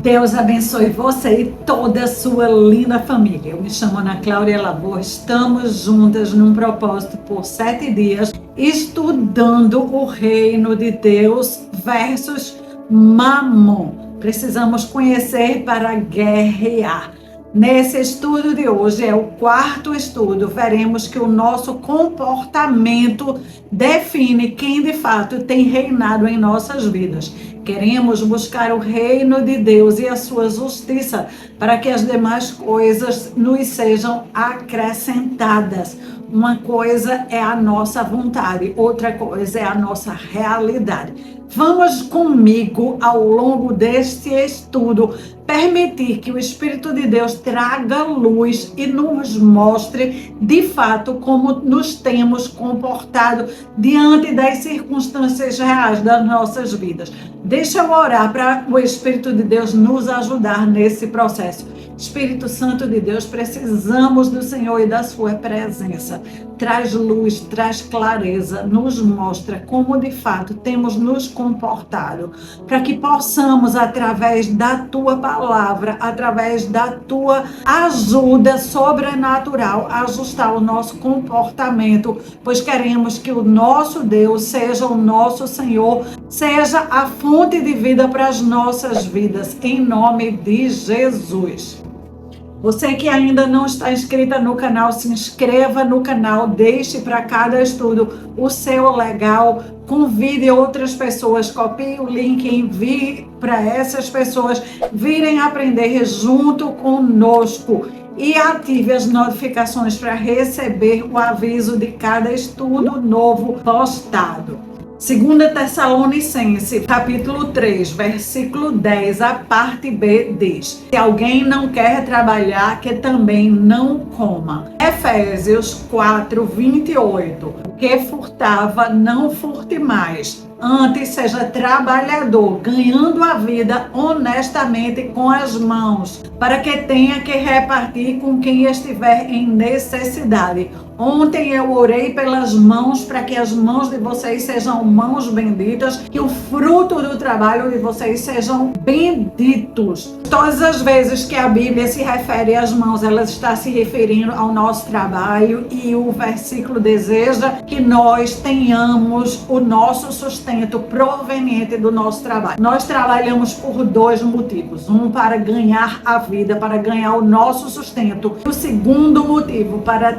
Deus abençoe você e toda a sua linda família. Eu me chamo Ana Cláudia Lavor. Estamos juntas num propósito por 7 dias, estudando o reino de Deus versus Mamon. Precisamos conhecer para guerrear. Nesse estudo de hoje, é o 4º estudo, veremos que o nosso comportamento define quem de fato tem reinado em nossas vidas. Queremos buscar o reino de Deus e a sua justiça para que as demais coisas nos sejam acrescentadas. Uma coisa é a nossa vontade, outra coisa é a nossa realidade. Vamos comigo ao longo deste estudo permitir que o Espírito de Deus traga luz e nos mostre de fato como nos temos comportado diante das circunstâncias reais das nossas vidas. Deixa eu orar para o Espírito de Deus nos ajudar nesse processo. Espírito Santo de Deus, precisamos do Senhor e da sua presença. Traz luz, traz clareza, nos mostra como de fato temos nos comportado, para que possamos, através da tua palavra, através da tua ajuda sobrenatural, ajustar o nosso comportamento, pois queremos que o nosso Deus seja o nosso Senhor, seja a fonte de vida para as nossas vidas, em nome de Jesus. Você que ainda não está inscrita no canal, se inscreva no canal, deixe para cada estudo o seu legal, convide outras pessoas, copie o link, envie para essas pessoas virem aprender junto conosco e ative as notificações para receber o aviso de cada estudo novo postado. 2 Tessalonicenses, capítulo 3, versículo 10, a parte B diz: se alguém não quer trabalhar, que também não coma. Efésios 4, 28, o que furtava, não furte mais. Antes seja trabalhador, ganhando a vida honestamente com as mãos, para que tenha que repartir com quem estiver em necessidade. Ontem eu orei pelas mãos, para que as mãos de vocês sejam mãos benditas, que o fruto do trabalho de vocês sejam benditos. Todas as vezes que a Bíblia se refere às mãos, ela está se referindo ao nosso trabalho, e o versículo deseja que nós tenhamos o nosso sustento proveniente do nosso trabalho. Nós trabalhamos por 2 motivos. Um, para ganhar a vida, para ganhar o nosso sustento. O segundo motivo, para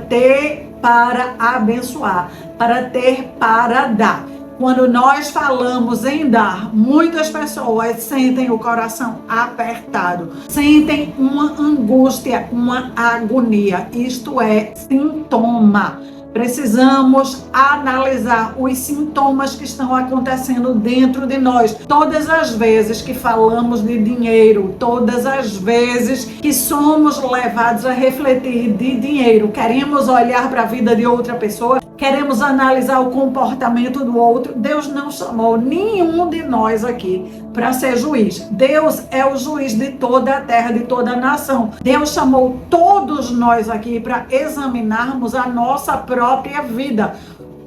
abençoar, para ter para dar. Quando nós falamos em dar, muitas pessoas sentem o coração apertado, sentem uma angústia, uma agonia. Isto é sintoma. Precisamos analisar os sintomas que estão acontecendo dentro de nós. Todas as vezes que falamos de dinheiro, todas as vezes que somos levados a refletir de dinheiro, queremos olhar para a vida de outra pessoa, queremos analisar o comportamento do outro. Deus não chamou nenhum de nós aqui para ser juiz. Deus é o juiz de toda a terra, de toda a nação. Deus chamou todos nós aqui para examinarmos a nossa própria vida.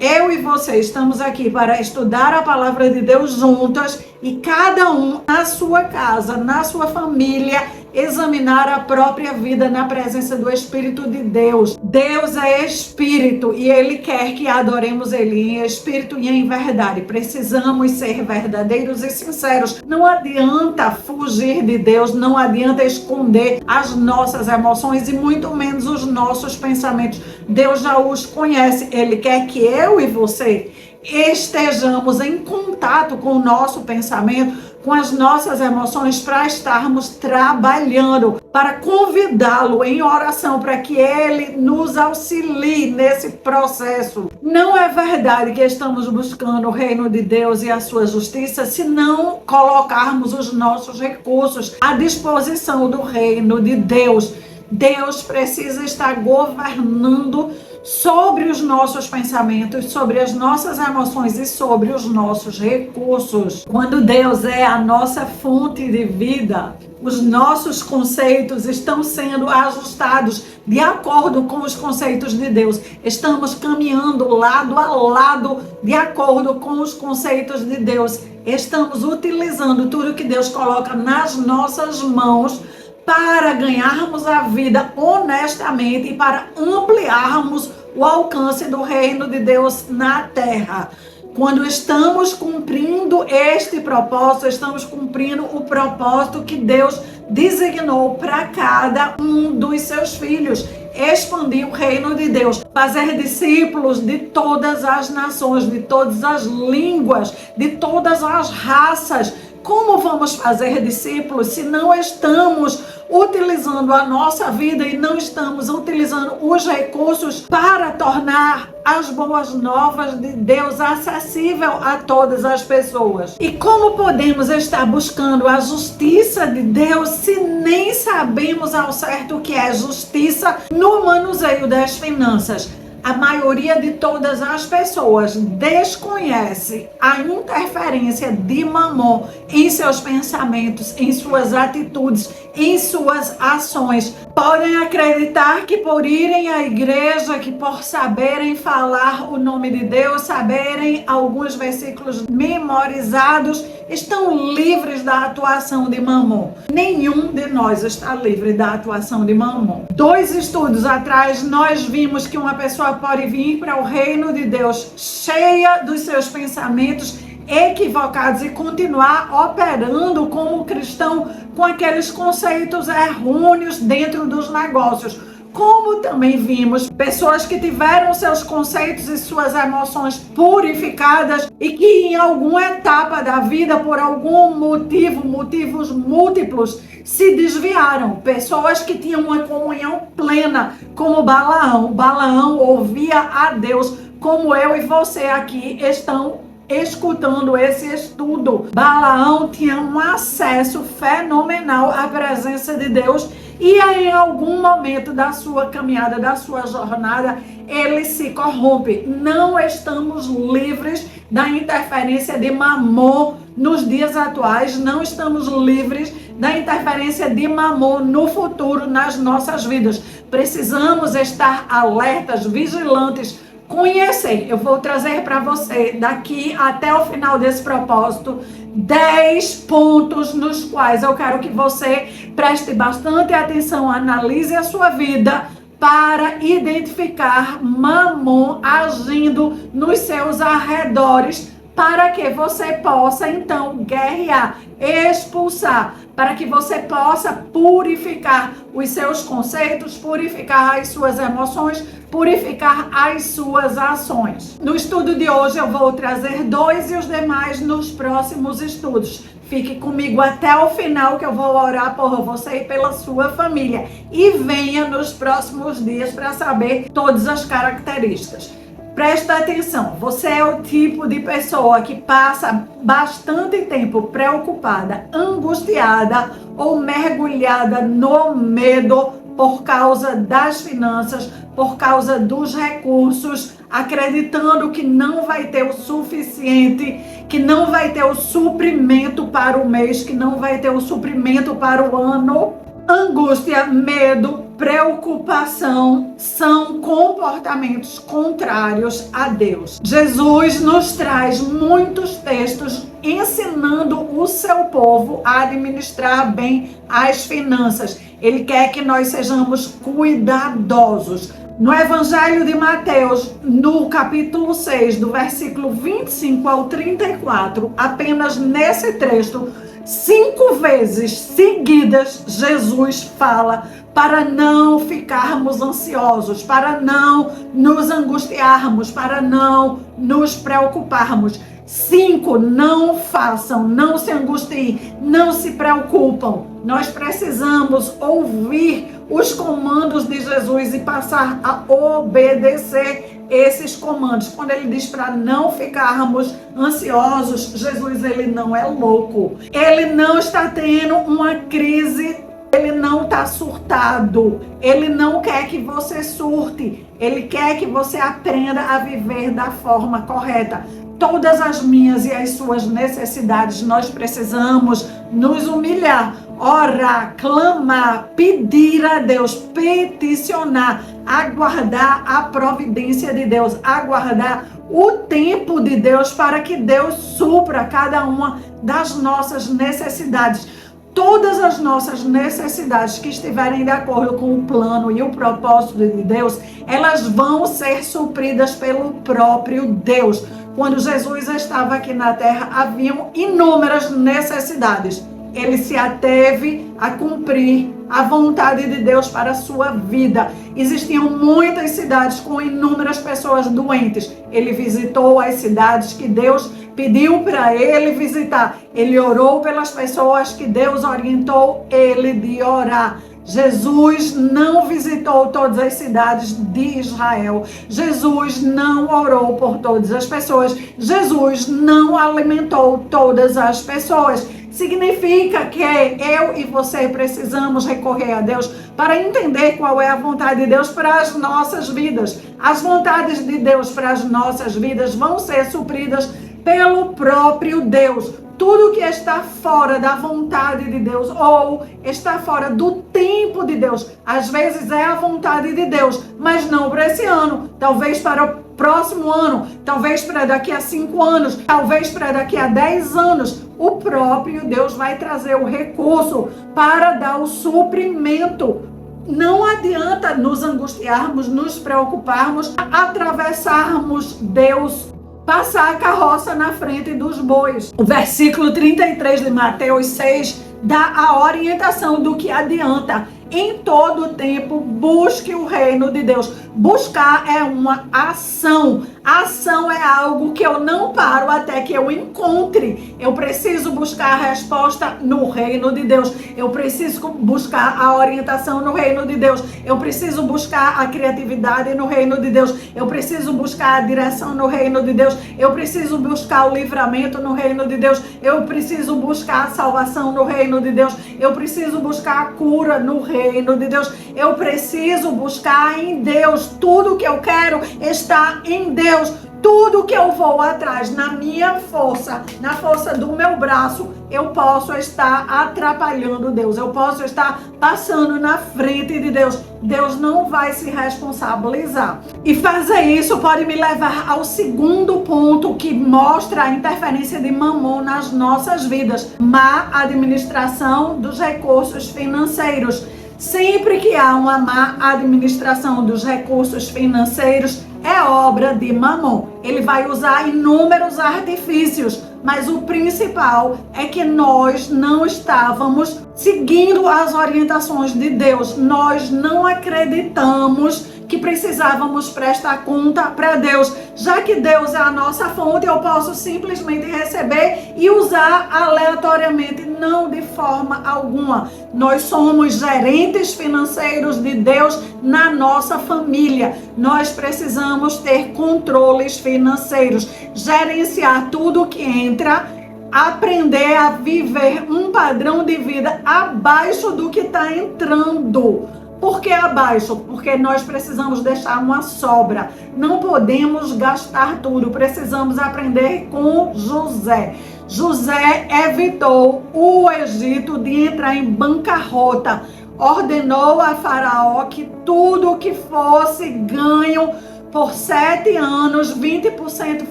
Eu e você estamos aqui para estudar a palavra de Deus juntas, e cada um na sua casa, na sua família, examinar a própria vida na presença do Espírito de Deus. Deus é Espírito e Ele quer que adoremos Ele em Espírito e em verdade. Precisamos ser verdadeiros e sinceros. Não adianta fugir de Deus, não adianta esconder as nossas emoções e muito menos os nossos pensamentos. Deus já os conhece. Ele quer que eu e você estejamos em contato com o nosso pensamento, com as nossas emoções, para estarmos trabalhando, para convidá-lo em oração, para que ele nos auxilie nesse processo. Não é verdade que estamos buscando o reino de Deus e a sua justiça se não colocarmos os nossos recursos à disposição do reino de Deus. Deus precisa estar governando sobre os nossos pensamentos, sobre as nossas emoções e sobre os nossos recursos. Quando Deus é a nossa fonte de vida, os nossos conceitos estão sendo ajustados de acordo com os conceitos de Deus. Estamos caminhando lado a lado de acordo com os conceitos de Deus. estamos utilizando tudo que Deus coloca nas nossas mãos para ganharmos a vida honestamente e para ampliarmos o alcance do reino de Deus na terra. Quando estamos cumprindo este propósito, estamos cumprindo o propósito que Deus designou para cada um dos seus filhos. Expandir o reino de Deus, fazer discípulos de todas as nações, de todas as línguas, de todas as raças. Como vamos fazer discípulos se não estamos utilizando a nossa vida e não estamos utilizando os recursos para tornar as boas novas de Deus acessível a todas as pessoas? E como podemos estar buscando a justiça de Deus se nem sabemos ao certo o que é justiça no manuseio das finanças? A maioria de todas as pessoas desconhece a interferência de Mamon em seus pensamentos, em suas atitudes, em suas ações. Podem acreditar que por irem à igreja, que por saberem falar o nome de Deus, saberem alguns versículos memorizados, estão livres da atuação de Mamon. Nenhum de nós está livre da atuação de Mamon. 2 estudos atrás, nós vimos que uma pessoa pode vir para o reino de Deus cheia dos seus pensamentos equivocados e continuar operando como cristão com aqueles conceitos errôneos dentro dos negócios. Como também vimos pessoas que tiveram seus conceitos e suas emoções purificadas e que em alguma etapa da vida, por algum motivo, motivos múltiplos, se desviaram. Pessoas que tinham uma comunhão plena, como Balaão. Balaão ouvia a Deus, como eu e você aqui estão escutando esse estudo. Balaão tinha um acesso fenomenal à presença de Deus e em algum momento da sua caminhada, da sua jornada, ele se corrompe. Não estamos livres da interferência de Mamon nos dias atuais, não estamos livres da interferência de Mamon no futuro nas nossas vidas. Precisamos estar alertas, vigilantes, conhecer. Eu vou trazer para você daqui até o final desse propósito 10 pontos nos quais eu quero que você preste bastante atenção, analise a sua vida para identificar Mamon agindo nos seus arredores, para que você possa então guerrear, expulsar, para que você possa purificar os seus conceitos, purificar as suas emoções, purificar as suas ações. No estudo de hoje eu vou trazer 2 e os demais nos próximos estudos. Fique comigo até o final que eu vou orar por você e pela sua família. E venha nos próximos dias para saber todas as características. Presta atenção, você é o tipo de pessoa que passa bastante tempo preocupada, angustiada ou mergulhada no medo por causa das finanças, por causa dos recursos, acreditando que não vai ter o suficiente, que não vai ter o suprimento para o mês, que não vai ter o suprimento para o ano. Angústia, medo, preocupação são comportamentos contrários a Deus. Jesus nos traz muitos textos ensinando o seu povo a administrar bem as finanças. Ele quer que nós sejamos cuidadosos. No Evangelho de Mateus, no capítulo 6, do versículo 25 ao 34, apenas nesse trecho, 5 vezes seguidas, Jesus fala para não ficarmos ansiosos, para não nos angustiarmos, para não nos preocuparmos. 5, não façam, não se angustiem, não se preocupam. Nós precisamos ouvir os comandos de Jesus e passar a obedecer esses comandos. Quando ele diz para não ficarmos ansiosos, Jesus, ele não é louco. Ele não está tendo uma crise, ele não está surtado. Ele não quer que você surte. Ele quer que você aprenda a viver da forma correta. Todas as minhas e as suas necessidades, nós precisamos nos humilhar, orar, clamar, pedir a Deus, peticionar, aguardar a providência de Deus, aguardar o tempo de Deus para que Deus supra cada uma das nossas necessidades. Todas as nossas necessidades que estiverem de acordo com o plano e o propósito de Deus, elas vão ser supridas pelo próprio Deus. Quando Jesus estava aqui na terra, haviam inúmeras necessidades. Ele se ateve a cumprir a vontade de Deus para a sua vida. Existiam muitas cidades com inúmeras pessoas doentes. Ele visitou as cidades que Deus pediu para ele visitar. Ele orou pelas pessoas que Deus orientou ele de orar. Jesus não visitou todas as cidades de Israel. Jesus não orou por todas as pessoas. Jesus não alimentou todas as pessoas. Significa que eu e você precisamos recorrer a Deus para entender qual é a vontade de Deus para as nossas vidas. As vontades de Deus para as nossas vidas vão ser supridas pelo próprio Deus. Tudo que está fora da vontade de Deus ou está fora do tempo de Deus, às vezes é a vontade de Deus, mas não para esse ano, talvez para o próximo ano, talvez para daqui a 5 anos, talvez para daqui a 10 anos. O próprio Deus vai trazer o recurso para dar o suprimento. Não adianta nos angustiarmos, nos preocuparmos, atravessarmos Deus, passar a carroça na frente dos bois. O versículo 33 de Mateus 6 dá a orientação do que adianta. Em todo tempo, busque o reino de Deus. Buscar é uma ação. A ação é algo que eu não paro até que eu encontre. Eu preciso buscar a resposta no reino de Deus. Eu preciso buscar a orientação no reino de Deus. Eu preciso buscar a criatividade no reino de Deus. Eu preciso buscar a direção no reino de Deus. Eu preciso buscar o livramento no reino de Deus. Eu preciso buscar a salvação no reino de Deus. Eu preciso buscar a cura no reino de Deus. Eu preciso buscar em Deus. Tudo que eu quero está em Deus. Tudo que eu vou atrás na minha força, na força do meu braço, eu posso estar atrapalhando Deus. Eu posso estar passando na frente de Deus. Deus não vai se responsabilizar. E fazer isso pode me levar ao segundo ponto que mostra a interferência de Mamon nas nossas vidas. Má administração dos recursos financeiros. Sempre que há uma má administração dos recursos financeiros, é obra de Mamon. Ele vai usar inúmeros artifícios, mas o principal é que nós não estávamos seguindo as orientações de Deus. Nós não acreditamos que precisávamos prestar conta para Deus. Já que Deus é a nossa fonte, eu posso simplesmente receber e usar aleatoriamente, não de forma alguma. Nós somos gerentes financeiros de Deus na nossa família. Nós precisamos ter controles financeiros, gerenciar tudo que entra, aprender a viver um padrão de vida abaixo do que está entrando. Por que abaixo? Porque nós precisamos deixar uma sobra. Não podemos gastar tudo. Precisamos aprender com José. José evitou o Egito de entrar em bancarrota. Ordenou a Faraó que tudo que fosse ganho por 7 anos, 20%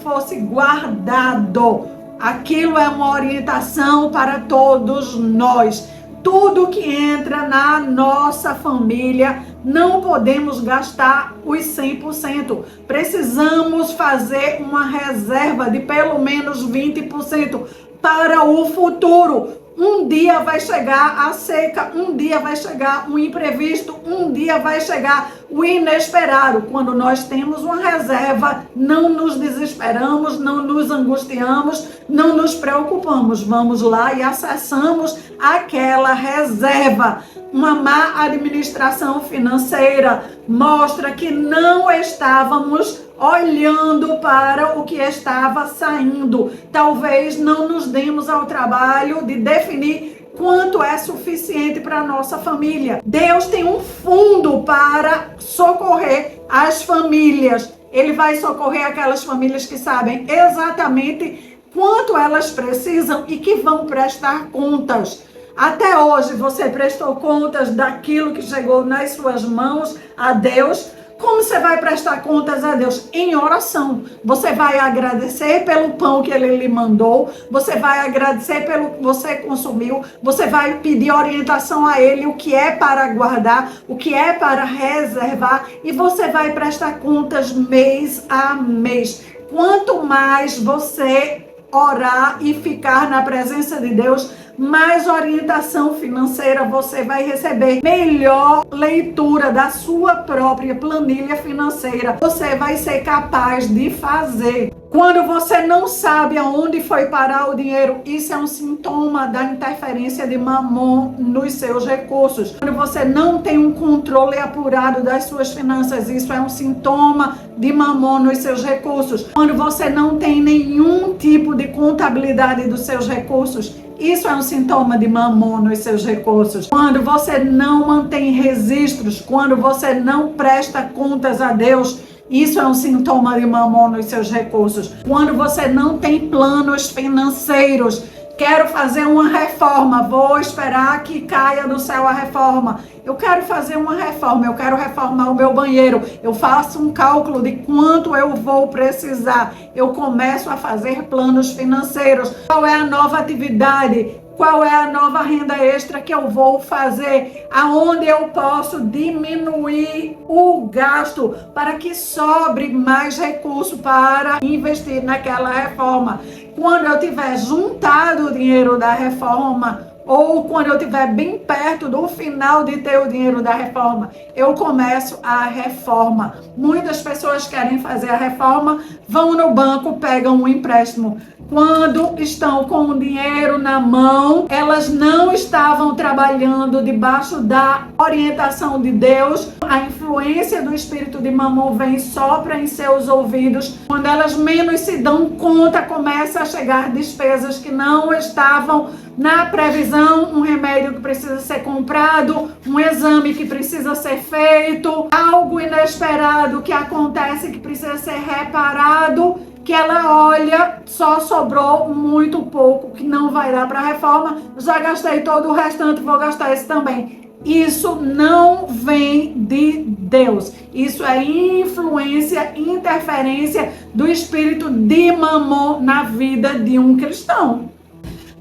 fosse guardado. Aquilo é uma orientação para todos nós. Tudo que entra na nossa família, não podemos gastar os 100%. Precisamos fazer uma reserva de pelo menos 20% para o futuro. Um dia vai chegar a seca, um dia vai chegar um imprevisto, um dia vai chegar o inesperado. Quando nós temos uma reserva, não nos desesperamos, não nos angustiamos, não nos preocupamos. Vamos lá e acessamos aquela reserva. Uma má administração financeira mostra que não estávamos olhando para o que estava saindo. Talvez não nos demos ao trabalho de definir quanto é suficiente para a nossa família. Deus tem um fundo para socorrer as famílias. Ele vai socorrer aquelas famílias que sabem exatamente quanto elas precisam e que vão prestar contas. Até hoje você prestou contas daquilo que chegou nas suas mãos a Deus? Como você vai prestar contas a Deus? Em oração. Você vai agradecer pelo pão que Ele lhe mandou, você vai agradecer pelo que você consumiu, você vai pedir orientação a Ele, o que é para guardar, o que é para reservar, e você vai prestar contas mês a mês. Quanto mais você orar e ficar na presença de Deus, mais orientação financeira você vai receber, melhor leitura da sua própria planilha financeira você vai ser capaz de fazer. Quando você não sabe aonde foi parar o dinheiro, isso é um sintoma da interferência de Mamon nos seus recursos. Quando você não tem um controle apurado das suas finanças, isso é um sintoma de Mamon nos seus recursos. Quando você não tem nenhum tipo de contabilidade dos seus recursos, isso é um sintoma de Mamon nos seus recursos. Quando você não mantém registros, quando você não presta contas a Deus, isso é um sintoma de Mamon nos seus recursos. Quando você não tem planos financeiros, quero fazer uma reforma, vou esperar que caia do céu a reforma. Eu quero fazer uma reforma, eu quero reformar o meu banheiro. Eu faço um cálculo de quanto eu vou precisar. Eu começo a fazer planos financeiros. Qual é a nova atividade? Qual é a nova renda extra que eu vou fazer? Aonde eu posso diminuir o gasto para que sobre mais recurso para investir naquela reforma? Quando eu tiver juntado o dinheiro da reforma, ou quando eu estiver bem perto do final de ter o dinheiro da reforma, eu começo a reforma. Muitas pessoas querem fazer a reforma, vão no banco, pegam um empréstimo. Quando estão com o dinheiro na mão, elas não estavam trabalhando debaixo da orientação de Deus. A influência do espírito de Mamon vem, sopra em seus ouvidos. Quando elas menos se dão conta, começa a chegar despesas que não estavam na previsão, um remédio que precisa ser comprado, um exame que precisa ser feito, algo inesperado que acontece que precisa ser reparado, que ela olha, só sobrou muito pouco, que não vai dar para a reforma, já gastei todo o restante, vou gastar esse também. Isso não vem de Deus. Isso é influência, interferência do espírito de Mamon na vida de um cristão.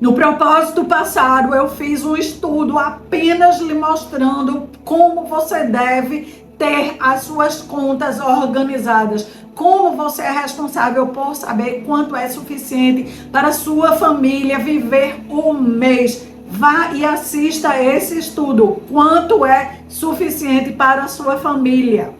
No propósito passado, eu fiz um estudo apenas lhe mostrando como você deve ter as suas contas organizadas, como você é responsável por saber quanto é suficiente para a sua família viver o mês. Vá e assista esse estudo, quanto é suficiente para a sua família.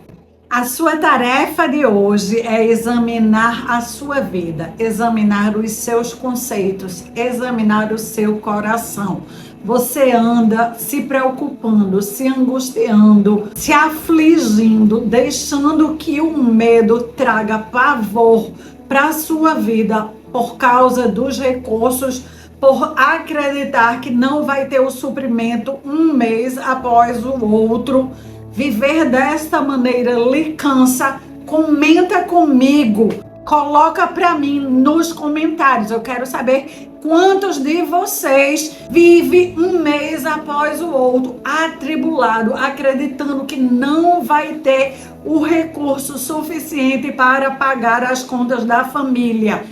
A sua tarefa de hoje é examinar a sua vida, examinar os seus conceitos, examinar o seu coração. Você anda se preocupando, se angustiando, se afligindo, deixando que o medo traga pavor para a sua vida por causa dos recursos, por acreditar que não vai ter o suprimento um mês após o outro. Viver desta maneira lhe cansa? Comenta comigo, coloca para mim nos comentários. Eu quero saber quantos de vocês vivem um mês após o outro atribulado, acreditando que não vai ter o recurso suficiente para pagar as contas da família.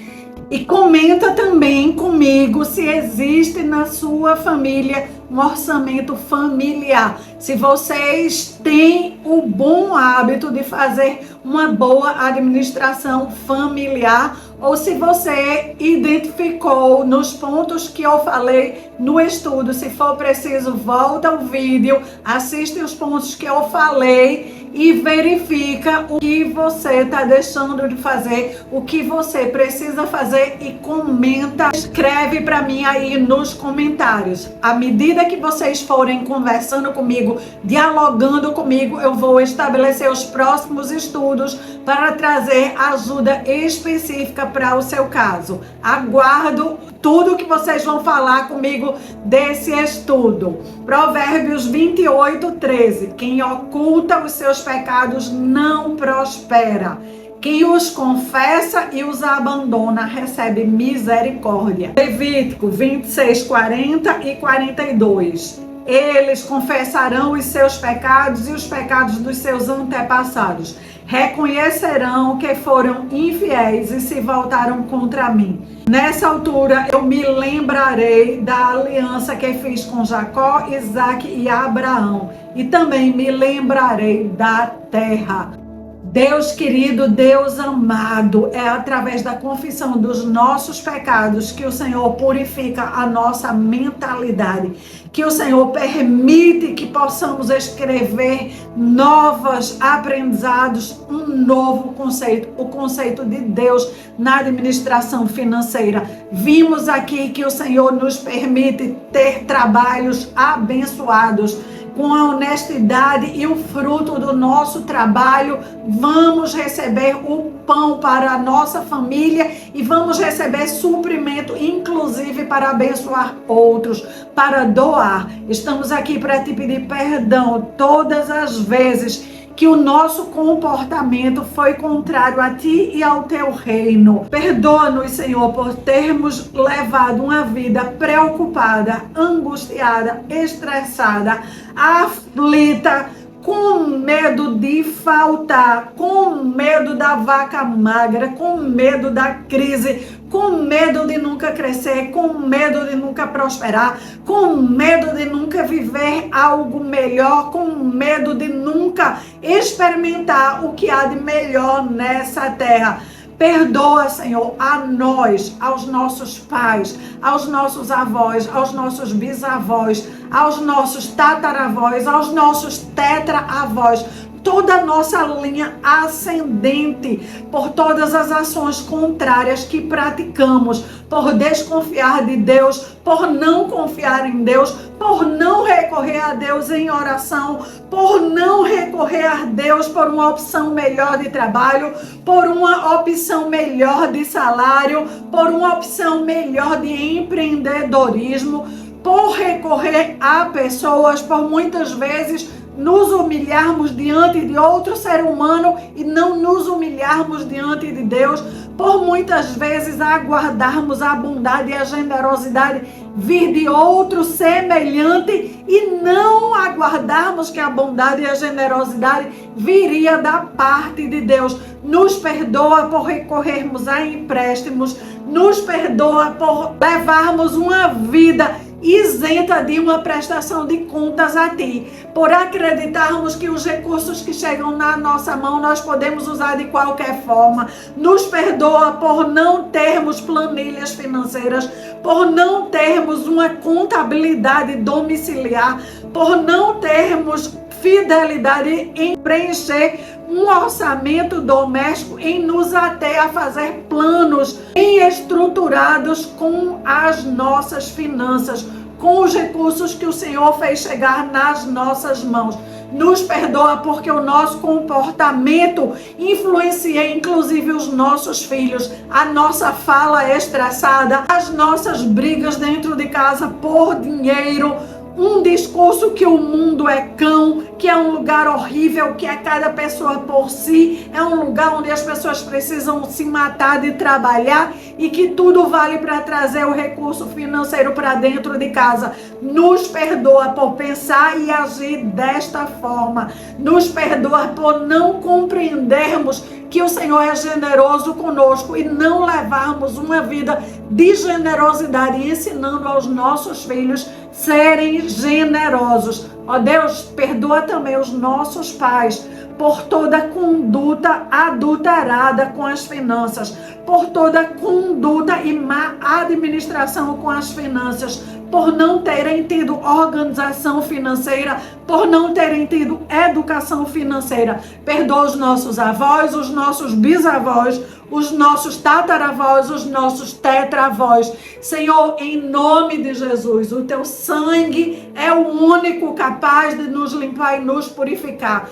E comenta também comigo se existe na sua família um orçamento familiar. Se vocês têm o bom hábito de fazer uma boa administração familiar, ou se você identificou nos pontos que eu falei no estudo. Se for preciso, volta ao vídeo, assiste os pontos que eu falei e verifica o que você está deixando de fazer, o que você precisa fazer e comenta. Escreve para mim aí nos comentários. À medida que vocês forem conversando comigo, dialogando comigo, eu vou estabelecer os próximos estudos para trazer ajuda específica para o seu caso. Aguardo tudo que vocês vão falar comigo desse estudo. Provérbios 28:13. Quem oculta os seus pecados não prospera. Quem os confessa e os abandona recebe misericórdia. Levítico 26, 40 e 42. Eles confessarão os seus pecados e os pecados dos seus antepassados. Reconhecerão que foram infiéis e se voltaram contra mim. Nessa altura eu me lembrarei da aliança que fiz com Jacó, Isaque e Abraão. E também me lembrarei da terra. Deus querido, Deus amado, é através da confissão dos nossos pecados que o Senhor purifica a nossa mentalidade, que o Senhor permite que possamos escrever novos aprendizados, um novo conceito, o conceito de Deus na administração financeira. Vimos aqui que o Senhor nos permite ter trabalhos abençoados, com a honestidade e o fruto do nosso trabalho, vamos receber o pão para a nossa família e vamos receber suprimento, inclusive para abençoar outros, para doar. Estamos aqui para te pedir perdão todas as vezes que o nosso comportamento foi contrário a ti e ao teu reino. Perdoa-nos, Senhor, por termos levado uma vida preocupada, angustiada, estressada, aflita, com medo de faltar, com medo da vaca magra, com medo da crise, com medo de nunca crescer, com medo de nunca prosperar, com medo de nunca viver algo melhor, com medo de nunca experimentar o que há de melhor nessa terra. Perdoa, Senhor, a nós, aos nossos pais, aos nossos avós, aos nossos bisavós, aos nossos tataravós, aos nossos tetraavós, toda a nossa linha ascendente, por todas as ações contrárias que praticamos, por desconfiar de Deus, por não confiar em Deus, por não recorrer a Deus em oração, por não recorrer a Deus por uma opção melhor de trabalho, por uma opção melhor de salário, por uma opção melhor de empreendedorismo, por recorrer a pessoas, por muitas vezes nos humilharmos diante de outro ser humano e não nos humilharmos diante de Deus, por muitas vezes aguardarmos a bondade e a generosidade vir de outro semelhante e não aguardarmos que a bondade e a generosidade viria da parte de Deus. Nos perdoa por recorrermos a empréstimos, nos perdoa por levarmos uma vida isenta de uma prestação de contas a ti, por acreditarmos que os recursos que chegam na nossa mão nós podemos usar de qualquer forma. Nos perdoa por não termos planilhas financeiras, por não termos uma contabilidade domiciliar, por não termos fidelidade em preencher um orçamento doméstico, em nos até a fazer planos bem estruturados com as nossas finanças, com os recursos que o Senhor fez chegar nas nossas mãos. Nos perdoa porque o nosso comportamento influencia inclusive os nossos filhos, a nossa fala estressada, as nossas brigas dentro de casa por dinheiro, um discurso que o mundo é cão, que é um lugar horrível, que é cada pessoa por si, é um lugar onde as pessoas precisam se matar de trabalhar e que tudo vale para trazer o recurso financeiro para dentro de casa. Nos perdoa por pensar e agir desta forma. Nos perdoa por não compreendermos que o Senhor é generoso conosco e não levarmos uma vida de generosidade, ensinando aos nossos filhos serem generosos. Ó Deus, perdoa também os nossos pais por toda conduta adulterada com as finanças, por toda conduta e má administração com as finanças, por não terem tido organização financeira, por não terem tido educação financeira. Perdoa os nossos avós, os nossos bisavós, os nossos tataravós, os nossos tetravós. Senhor, em nome de Jesus, o teu sangue é o único capaz de nos limpar e nos purificar.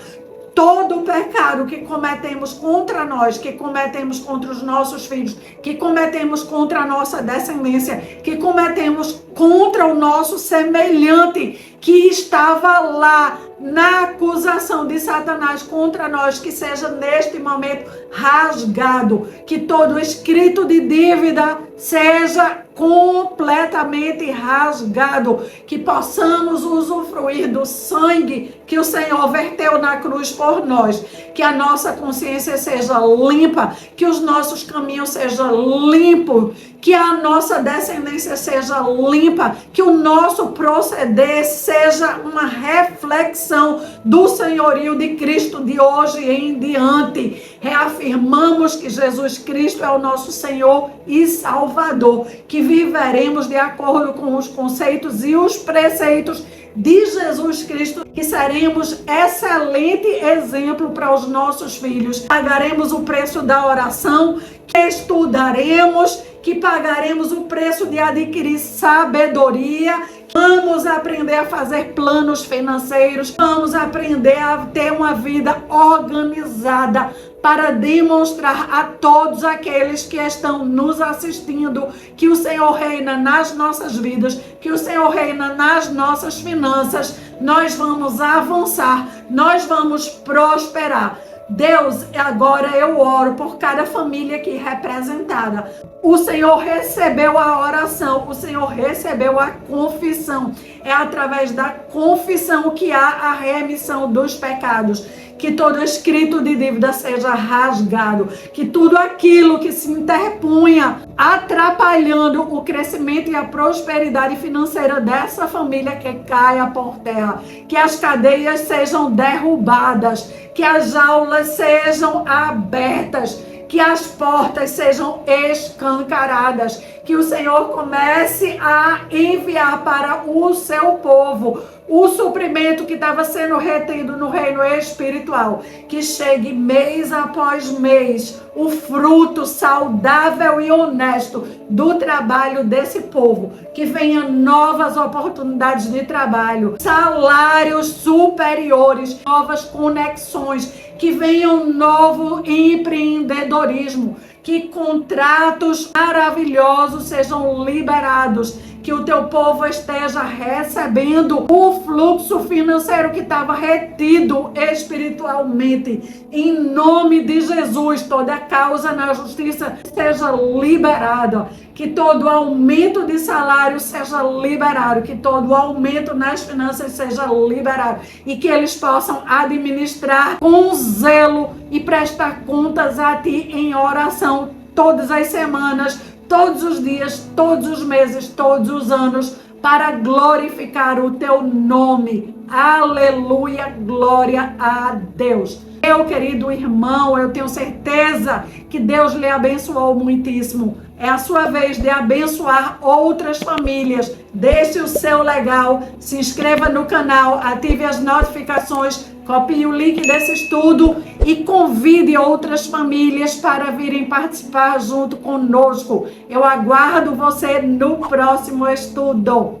Todo o pecado que cometemos contra nós, que cometemos contra os nossos filhos, que cometemos contra a nossa descendência, que cometemos contra o nosso semelhante que estava lá na acusação de Satanás contra nós, que seja neste momento rasgado, que todo escrito de dívida seja completamente rasgado, que possamos usufruir do sangue que o Senhor verteu na cruz por nós, que a nossa consciência seja limpa, que os nossos caminhos sejam limpos, que a nossa descendência seja limpa, que o nosso proceder seja uma reflexão do senhorio de Cristo de hoje em diante. Reafirmamos que Jesus Cristo é o nosso Senhor e Salvador, que viveremos de acordo com os conceitos e os preceitos de Jesus Cristo, que seremos excelente exemplo para os nossos filhos. Pagaremos o preço da oração, que estudaremos, que pagaremos o preço de adquirir sabedoria. Vamos aprender a fazer planos financeiros, vamos aprender a ter uma vida organizada para demonstrar a todos aqueles que estão nos assistindo que o Senhor reina nas nossas vidas, que o Senhor reina nas nossas finanças. Nós vamos avançar, nós vamos prosperar. Deus, agora eu oro por cada família aqui representada. O Senhor recebeu a oração, o Senhor recebeu a confissão. É através da confissão que há a remissão dos pecados. Que todo escrito de dívida seja rasgado, que tudo aquilo que se interpunha atrapalhando o crescimento e a prosperidade financeira dessa família que caia por terra, que as cadeias sejam derrubadas, que as jaulas sejam abertas, que as portas sejam escancaradas, que o Senhor comece a enviar para o seu povo o suprimento que estava sendo retido no reino espiritual, que chegue mês após mês o fruto saudável e honesto do trabalho desse povo, que venha novas oportunidades de trabalho, salários superiores, novas conexões, que venha um novo empreendedorismo, que contratos maravilhosos sejam liberados, que o teu povo esteja recebendo o fluxo financeiro que estava retido espiritualmente. Em nome de Jesus, toda causa na justiça seja liberada, que todo aumento de salário seja liberado, que todo aumento nas finanças seja liberado e que eles possam administrar com zelo e prestar contas a ti em oração todas as semanas, todos os dias, todos os meses, todos os anos, para glorificar o teu nome. Aleluia, glória a Deus. Meu querido irmão, eu tenho certeza que Deus lhe abençoou muitíssimo. É a sua vez de abençoar outras famílias. Deixe o seu legal, se inscreva no canal, ative as notificações, copie o link desse estudo e convide outras famílias para virem participar junto conosco. Eu aguardo você no próximo estudo.